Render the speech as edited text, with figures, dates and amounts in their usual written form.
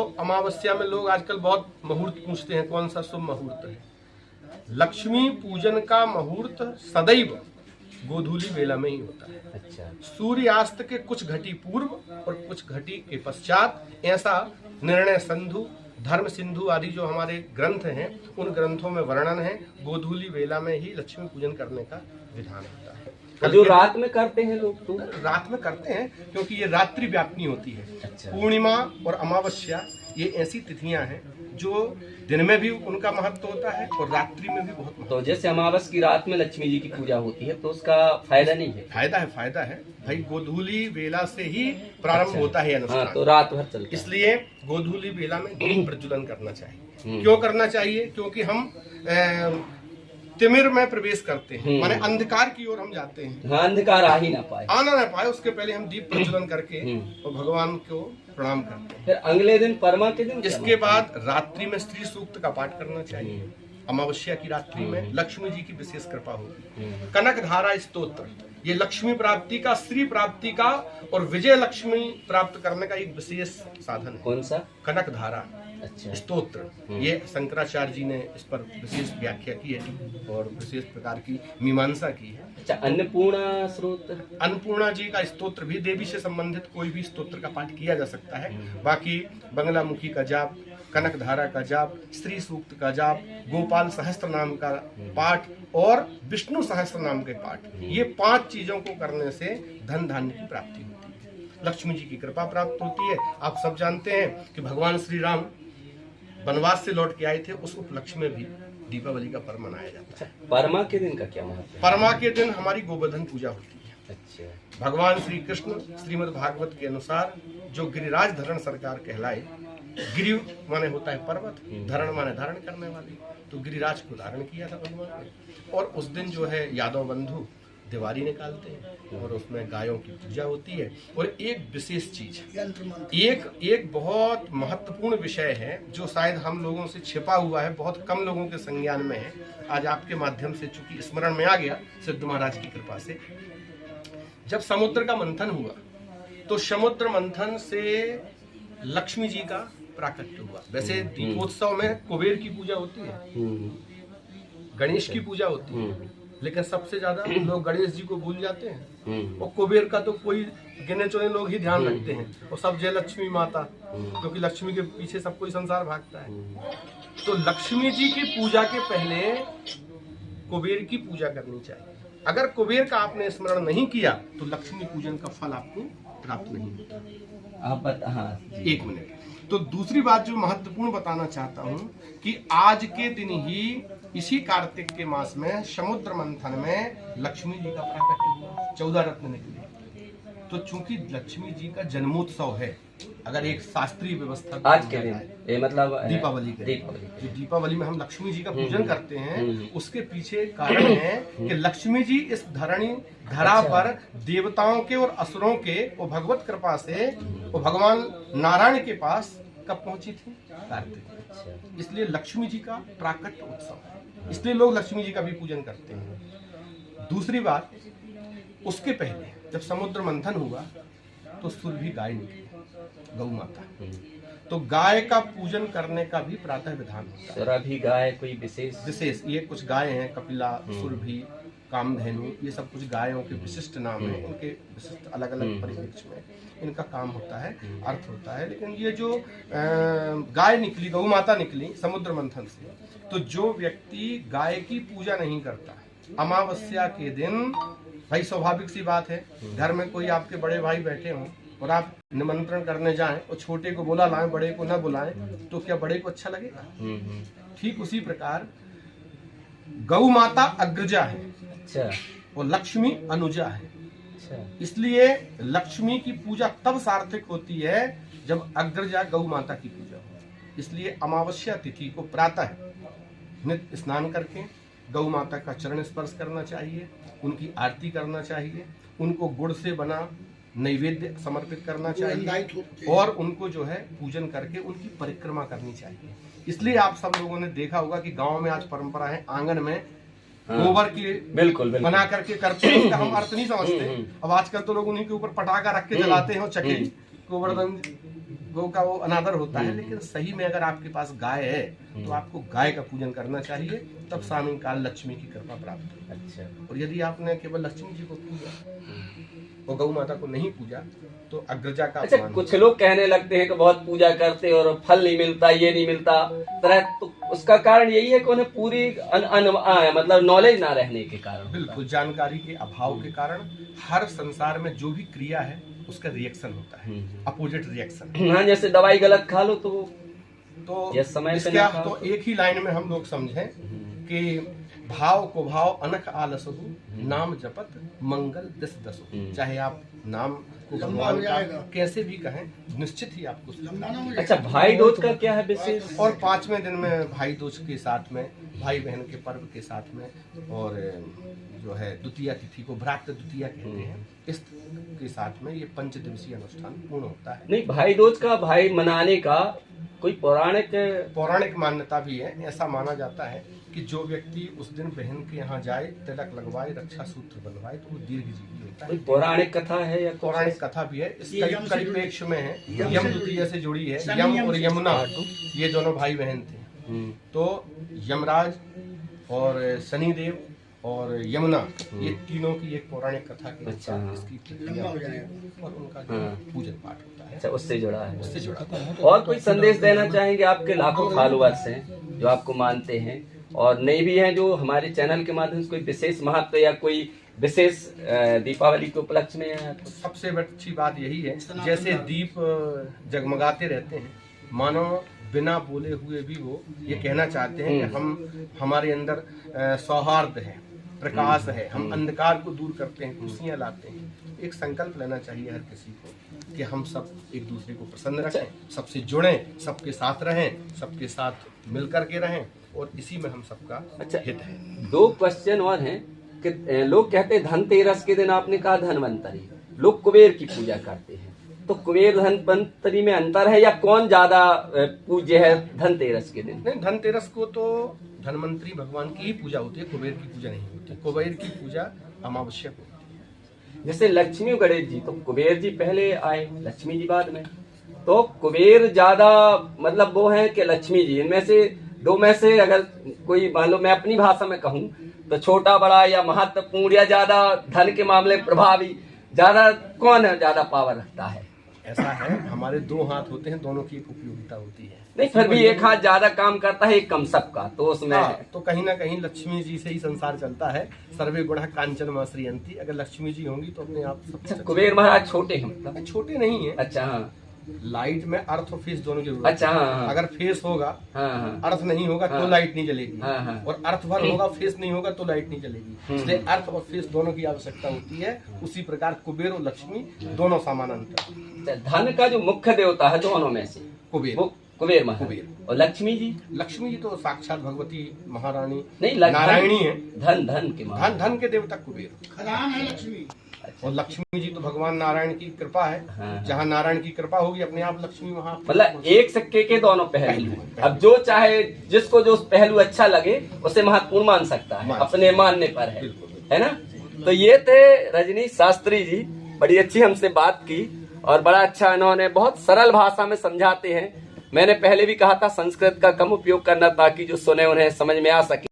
तो अमावस्या में लोग आजकल बहुत मुहूर्त पूछते हैं, कौन सा शुभ मुहूर्त है। लक्ष्मी पूजन का मुहूर्त सदैव गोधूली बेला में ही होता है। अच्छा। सूर्यास्त के कुछ घटी पूर्व और कुछ घटी के पश्चात, ऐसा निर्णय सिंधु, धर्म सिंधु आदि जो हमारे ग्रंथ हैं उन ग्रंथों में वर्णन है। गोधूली बेला में ही लक्ष्मी पूजन करने का विधान होता है। जो रात में करते हैं लोग, तो रात में करते हैं क्योंकि ये रात्रि व्यापिनी होती है। अच्छा। पूर्णिमा और अमावस्या ये ऐसी तिथियां हैं जो दिन में भी उनका महत्व होता है और रात्रि में भी बहुत महत्व। तो जैसे अमावस की रात में लक्ष्मी जी की पूजा होती है तो उसका फायदा नहीं है? फायदा है भाई। गोधूली बेला से ही प्रारंभ अच्छा। होता है अनुष्ठान। हाँ, तो रात भर चलता है। इसलिए गोधूली बेला में दीप प्रज्वलन करना चाहिए। क्यों करना चाहिए? क्योंकि हम तिमिर में प्रवेश करते हैं, माने अंधकार की ओर हम जाते हैं। हाँ, अंधकार आ ही ना पाए उसके पहले हम दीप प्रज्वलन करके और भगवान को प्रणाम करते हैं। फिर अगले दिन परमा के दिन इसके बाद रात्रि में स्त्री सूक्त का पाठ करना चाहिए। अमावस्या की रात्रि में लक्ष्मी जी की विशेष कृपा होगी। कनक धारा स्तोत्र, ये लक्ष्मी प्राप्ति का, श्री प्राप्ति का और विजय लक्ष्मी प्राप्त करने का एक विशेष साधन है। कौन सा? कनक धारा अच्छा। स्तोत्र। ये शंकराचार्य जी ने इस पर विशेष व्याख्या की है और विशेष प्रकार की मीमांसा की है। अच्छा। अन्नपूर्णा स्रोत, अन्नपूर्णा जी का स्तोत्र भी, देवी से संबंधित कोई भी स्तोत्र का पाठ किया जा सकता है। बाकी बंगलामुखी का जाप, कनक धारा का जाप, स्त्री सूक्त का जाप, गोपाल सहस्त्र नाम का पाठ और विष्णु सहस्त्र नाम के पाठ, ये 5 चीजों को करने से धन धान्य की प्राप्ति होती है, लक्ष्मी जी की कृपा प्राप्त होती है। आप सब जानते हैं कि भगवान श्री राम वनवास से लौट के आए थे, उस उपलक्ष्य में भी दीपावली का पर्व मनाया जाता है। परमा के दिन का क्या महत्व है? परमा के दिन हमारी गोवर्धन पूजा होती है। अच्छा। भगवान श्री कृष्ण श्रीमद् भागवत के अनुसार जो गिरिराज धरण सरकार कहलाए, गिरि माने होता है पर्वत, धरण माने धारण करने वाली, तो गिरिराज को धारण किया था भगवान ने। और उस दिन जो है यादव बंधु दिवाली निकालते हैं और उसमें गायों की पूजा होती है। और एक विशेष चीज, एक बहुत महत्वपूर्ण विषय है जो शायद हम लोगों से छिपा हुआ है, बहुत कम लोगों के संज्ञान में है। आज आपके माध्यम से चूंकि स्मरण में आ गया सिद्ध महाराज की कृपा से। जब समुद्र का मंथन हुआ तो समुद्र मंथन से लक्ष्मी जी का प्राकट्य हुआ। वैसे दीपोत्सव में कुबेर की पूजा होती है, गणेश की पूजा होती है, लेकिन सबसे ज्यादा लोग गणेश जी को भूल जाते हैं और कुबेर का तो कोई गिने चुने लोग ही ध्यान रखते हैं और सब जय लक्ष्मी माता, क्योंकि लक्ष्मी के पीछे सब कोई संसार भागता है। तो लक्ष्मी जी की पूजा के पहले कुबेर की पूजा करनी चाहिए। अगर कुबेर का आपने स्मरण नहीं किया तो लक्ष्मी पूजन का फल आपको प्राप्त नहीं होता। आप बता। हाँ, एक मिनट। तो दूसरी बात जो महत्वपूर्ण बताना चाहता हूँ कि आज के दिन ही इसी कार्तिक के मास में समुद्र मंथन में लक्ष्मी जी का प्राकट्य हुआ, 14 रत्न निकले। तो चूंकि लक्ष्मी जी का जन्मोत्सव है, अगर एक शास्त्रीय व्यवस्था आज के दिन ये मतलब दीपावली के जो दीपावली में हम लक्ष्मी जी का पूजन करते हैं, उसके पीछे कारण है कि लक्ष्मी जी इस धरा पर देवताओं के और असुरों के और भगवत कृपा से और भगवान नारायण के पास कब पहुंची थी? कार्तिक। इसलिए लक्ष्मी जी का प्राकट्य उत्सव है, इसलिए लोग लक्ष्मी जी का भी पूजन करते हैं। दूसरी बात, उसके पहले जब समुद्र मंथन हुआ तो सुरभि गाय निकली, गौ माता। तो गाय का पूजन करने का भी प्रातः विधान होता है। सुरभि गाय कोई विशेष ये कुछ गाय हैं, कपिला, सुरभि, कामधेनु, ये सब कुछ गायों के विशिष्ट नाम हैं। इनके विशिष्ट अलग अलग परिप्रेक्ष्य में इनका काम होता है, अर्थ होता है। लेकिन ये जो गाय निकली, गौ माता निकली समुद्र मंथन से, तो जो व्यक्ति गाय की पूजा नहीं करता अमावस्या के दिन, भाई स्वाभाविक सी बात है, घर में कोई आपके बड़े भाई बैठे हों और आप निमंत्रण करने जाएं और छोटे को बुला लाएं, बड़े को न बुलाएं, तो क्या बड़े को अच्छा लगेगा? ठीक उसी प्रकार गौ माता अग्रजा है। अच्छा। और लक्ष्मी अनुजा है। अच्छा। इसलिए लक्ष्मी की पूजा तब सार्थक होती है जब अग्रजा गौ माता की पूजा हो। इसलिए अमावस्या तिथि को प्रातः नित्य स्नान करके गौ माता का चरण स्पर्श करना चाहिए, उनकी आरती करना चाहिए, उनको गुड़ से बना नैवेद्य समर्पित करना चाहिए और उनको जो है पूजन करके उनकी परिक्रमा करनी चाहिए। इसलिए आप सब लोगों ने देखा होगा कि गांव में आज परंपरा है, आंगन में गोबर की बिल्कुल बना करके करते हैं। इसका हम अर्थ नहीं समझते। अब आजकल तो लोग उन्हीं के ऊपर पटाखा रख के जलाते हैं और चक्की गोवर्धन गौ का वो अनादर होता है, लेकिन सही में अगर आपके पास गाय है तो आपको गाय का पूजन करना चाहिए, तब सायंकाल लक्ष्मी की कृपा प्राप्त होगी। अच्छा। और यदि आपने केवल लक्ष्मी जी को पूजा और गौ माता को नहीं पूजा तो अग्रजा का अच्छा, अपमान कुछ लोग कहने लगते हैं कि बहुत पूजा करते हैं और फल नहीं मिलता, ये नहीं मिलता तरह, तो उसका कारण यही है कि उन्हें पूरी मतलब नॉलेज ना रहने के कारण होता है। बिल्कुल, जानकारी के अभाव के कारण हर संसार में जो भी क्रिया है उसका रिएक्शन होता है, अपोजिट रिएक्शन। हाँ, जैसे दवाई गलत खा लो तो ये समय से इसका ना खाओ। तो एक ही लाइन में हम लोग समझें कि भाव को भाव अनख आलसहु, नाम जपत मंगल दिस दसु। चाहे आप नाम को भगवान का कैसे भी कहें, निश्चित ही आपको। अच्छा, भाई दूज का क्या है विशेष? और 5वें दिन में भाई दूज के साथ में, भाई बहन के पर्व के साथ में, और जो है द्वितीया तिथि को भ्रात द्वितीया कहते हैं, इस के साथ में ये 5 दिवसीय अनुष्ठान पूर्ण होता है। नहीं, भाई दूज का भाई मनाने का कोई पौराणिक मान्यता भी है। ऐसा माना जाता है कि जो व्यक्ति उस दिन बहन के यहाँ जाए, तिलक लगवाए, रक्षा सूत्र बनवाए तो वो दीर्घजीवी होता है। कोई पौराणिक कथा है या पौराणिक कथा भी है, इस कई पेक्ष में है। यम द्वितीया से जुड़ी है। यम और यमुना ये दोनों भाई बहन थे। तो यमराज और शनिदेव और यमुना, ये तीनों की एक पौराणिक कथा के अनुसार इसकी प्रक्रिया होती है और उनका जो पूजन पाठ होता है। अच्छा, उससे जुड़ा है। उससे जुड़ा है। और कोई संदेश देना चाहेंगे? आपके लाखों फॉलोअर्स हैं जो आपको मानते हैं और नहीं भी हैं, जो हमारे चैनल के माध्यम से कोई विशेष महत्व या कोई विशेष दीपावली के उपलक्ष्य में है? सबसे अच्छी बात यही है, जैसे दीप जगमगाते रहते हैं, मानो बिना बोले हुए भी वो ये कहना चाहते हैं कि हम, हमारे अंदर सौहार्द है, प्रकाश है, हम अंधकार को दूर करते हैं, खुशियां लाते हैं। एक संकल्प लेना चाहिए हर किसी को कि हम सब एक दूसरे को प्रसन्न रखें, सबसे जुड़ें, सबके साथ रहें, सबके साथ मिलकर के रहें, और इसी में हम सबका हित है। 2 क्वेश्चन और हैं कि लोग कहते हैं धनतेरस के दिन, आपने कहा धनवंतरी, लोग कुबेर की पूजा करते हैं, तो कुबेर धनवंतरी में अंतर है या कौन ज्यादा पूज्य है धनतेरस के दिन? नहीं, धनतेरस को तो धनवंतरी भगवान की ही पूजा होती है, कुबेर की पूजा नहीं होती। कुबेर की पूजा अमावस्या को होती है। जैसे लक्ष्मी गणेश जी, तो कुबेर जी पहले आए, लक्ष्मी जी बाद में, तो कुबेर ज्यादा मतलब वो है कि लक्ष्मी जी? इनमें से 2 में से अगर कोई, मान लो मैं अपनी भाषा में कहूँ तो छोटा बड़ा या महत्वपूर्ण या ज्यादा धन के मामले प्रभावी, ज्यादा कौन है, ज्यादा पावर रखता है? ऐसा है, हमारे 2 हाथ होते हैं, दोनों की एक उपयोगिता होती है। नहीं, फिर भी एक हाथ ज्यादा काम करता है, एक कम सबका, तो उसमें तो कहीं ना कहीं लक्ष्मी जी से ही संसार चलता है। सर्वे गुणा कांचन माश्रियंती, अगर लक्ष्मी जी होंगी तो अपने आप सब। कुबेर महाराज छोटे हैं मतलब? छोटे नहीं है। अच्छा, हाँ। लाइट में अर्थ और फेस दोनों जरूरी। अच्छा, हाँ। अगर फेस होगा, हाँ, अर्थ नहीं होगा तो लाइट नहीं जलेगी, हाँ। और अर्थ भर होगा, फेस नहीं होगा तो लाइट नहीं जलेगी। इसलिए अर्थ और फेस दोनों की आवश्यकता होती है। उसी प्रकार कुबेर और लक्ष्मी दोनों समानांतर। धन का जो मुख्य देवता है दोनों में से कुबेर, कुबेर महाराज, और लक्ष्मी जी? लक्ष्मी जी तो साक्षात भगवती महारानी नहीं, नारायणी है। धन के धन के देवता कुबेर, खजान है लक्ष्मी। और लक्ष्मी जी तो भगवान नारायण की कृपा है। हाँ। जहाँ नारायण की कृपा होगी, अपने आप लक्ष्मी वहाँ। मतलब एक सिक्के के दोनों पहलू। अब जो चाहे, जिसको जो पहलू अच्छा लगे उसे महत्वपूर्ण मान सकता है, अपने मानने पर है ना? तो ये थे रजनीश शास्त्री जी, बड़ी अच्छी हमसे बात की और बड़ा अच्छा इन्होंने बहुत सरल भाषा में समझाते हैं। मैंने पहले भी कहा था संस्कृत का कम उपयोग करना ताकि जो सुने उन्हें समझ में आ सके।